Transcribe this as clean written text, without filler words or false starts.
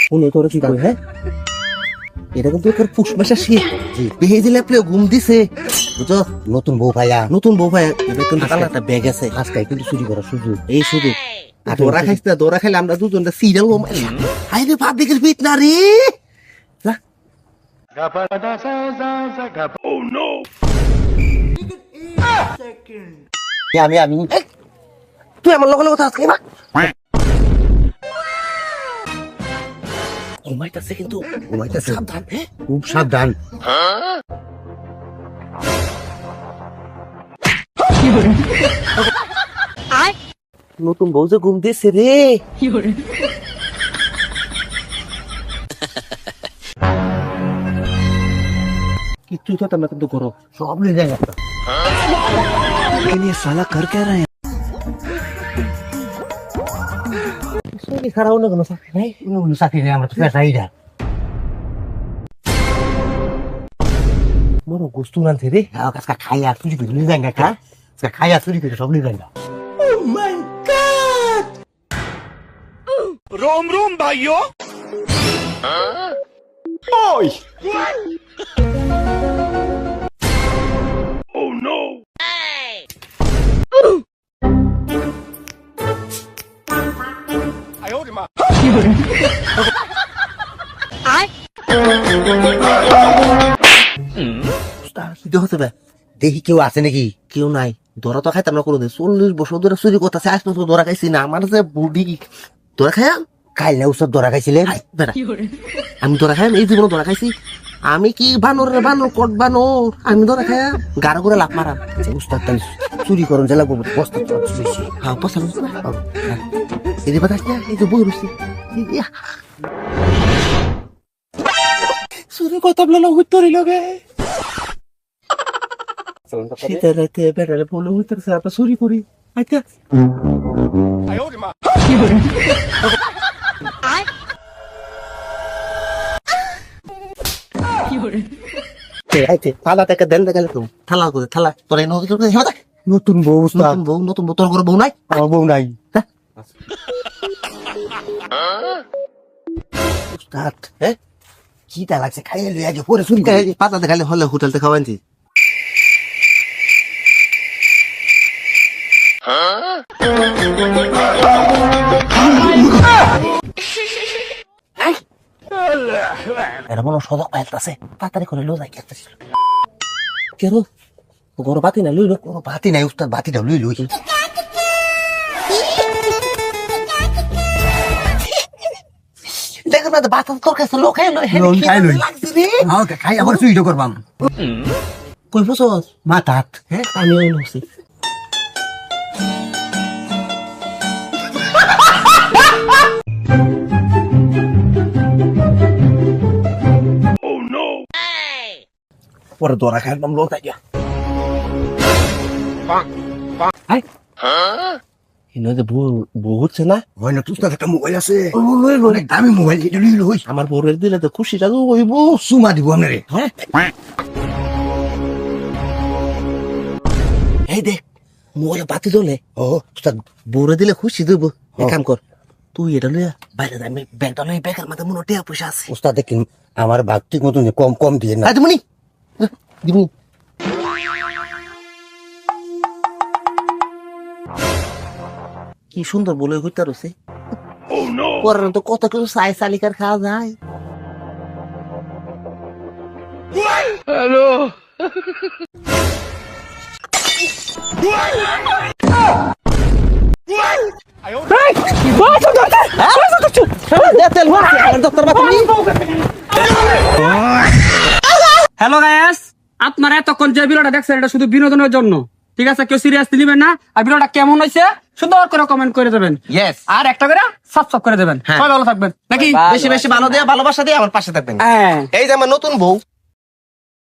শুনে তোরা কি কই হ্যাঁ এটা কিন্তু তোর পুষ মাসে শীত বেহে দিলে আপনি ঘুম দিছে বুঝছো নতুন বউ ভাইয়া এটা কিন্তু একটা ব্যাগ আছে আজকে কিন্তু চুরি করার সুযোগ এই সুযোগ দৌড়া খাইস না দৌড়া খাইলে আমরা দুজনটা সিরিয়াল হাই রে ভাত দিকে পিট না রে আমি আমি তুই আমার লগে কথা আজকে না ঘুমাইতেছে কিন্তু ঘুমাইতেছে সাবধান হ্যাঁ খুব সাবধান নতুন বউ যে ঘুম দিয়েছে রে কিচ্ছু তো তোমরা কিন্তু করো সব নিয়ে যায় একটা ये साला कर क्या रहे हैं सोनी खड़ा होने को ना साथी नहीं উনি সাথে নেই আমরা তো পেশাই না मोरो गुस्तु ना थे रे আজকে খাইয়া চুরি করে নিয়ে যায় একটা আজকে খাইয়া চুরি করে সব নিয়ে যায় না रोम रोम भाइयों ओए ओह नो आयो रे मां কি হতে বে দেখি কেউ আছে নাকি কেউ নাই ধরা তো খাইতাম না কোনো দিন 40 বছর ধরে চুরি করতেছে আজ পর্যন্ত ধরা খাইছি না আমার যে বুদ্ধি ধরা খাইয়াম কাল না উৎসব ধরা খাইছিলেন বেড়া আমি ধরা খাইয়াম এই জীবনে ধরা খাইছি আমি কি বানর রে বানর কট বানর আমি ধরা খাইয়াম গাড়ো করে লাভ মারাম উস্তাদ তাই চুরি করুন জেলা করবো বস্তা চলছে হ্যাঁ পছন্দ এই যে বাতাস না এই যে বই রয়েছে চুরি কথা বলে উত্তর লগে শীতের রাতে বেড়ালে বলে উত্তরছে আমরা চুরি করি আচ্ছা आयो रे मां থালা থেকে দেন গেলে তো থালা করে থালা তোর এই নদী করে হেবা নতুন বউ উস্তাদ নতুন বউ তোর ঘরে বউ নাই আমার বউ নাই উস্তাদ হ্যাঁ কি তা লাগছে খাইয়া লইয়া যে পরে চুরি করে পাতা দেখালে হলে হোটেলতে খাওয়ানছি এরা মনে সদক পাইতেছে তাড়াতাড়ি করে লো যাই খেতেছিল কেন গরো বাতি না লইল কোনো বাতি নাই উস্তাদ বাতিটা লই লই দেখো না বাতা তোর কাছে লোক খাই লই খাই আবার চুরিটা করবাম কই বসস মাথাত হ্যাঁ আমি ওই নছি ओह नो পরে দরা খাইলাম লোক তাই ইনো যে বহুত না হয় না তুস্তাদ একটা মোবাইল আছে লই লই অনেক দামি মোবাইল এটা লই লই আমার বউরের দিলে তো খুশিটা তো হইব সুমা দিব আপনারে হ্যাঁ এই দেখ মোবাইলে বাতি জ্বলে ও উস্তাদ বউরে দিলে খুশি দেব এক কাম কর তুই এটা লইয়া বাইরে যাই ব্যাগটা লই ব্যাগের মধ্যে মনে টিয়া পয়সা আছে উস্তাদ দেখুন আমার ভাগ ঠিক মতন কম কম দিয়ে না দিমুনি দিমুনি কি সুন্দর বলে ঘুরতে রয়েছে ओह नो পরের তো কত কিছু সাই সালিকার খাওয়া যায় हेलो आयो হ্যালো গাইস আপনারা এতক্ষণ যে ভিডিওটা দেখছেন এটা শুধু বিনোদনের জন্য ঠিক আছে কেউ সিরিয়াসলি নেবেন না আর ভিডিওটা কেমন হয়েছে সুন্দর করে কমেন্ট করে দেবেন ইয়েস আর একটা করে সাবস্ক্রাইব করে দেবেন সবাই ভালো থাকবেন নাকি বেশি বেশি ভালো দেয়া ভালোবাসা দিয়ে আমার পাশে থাকবেন হ্যাঁ এই যে আমার নতুন বউ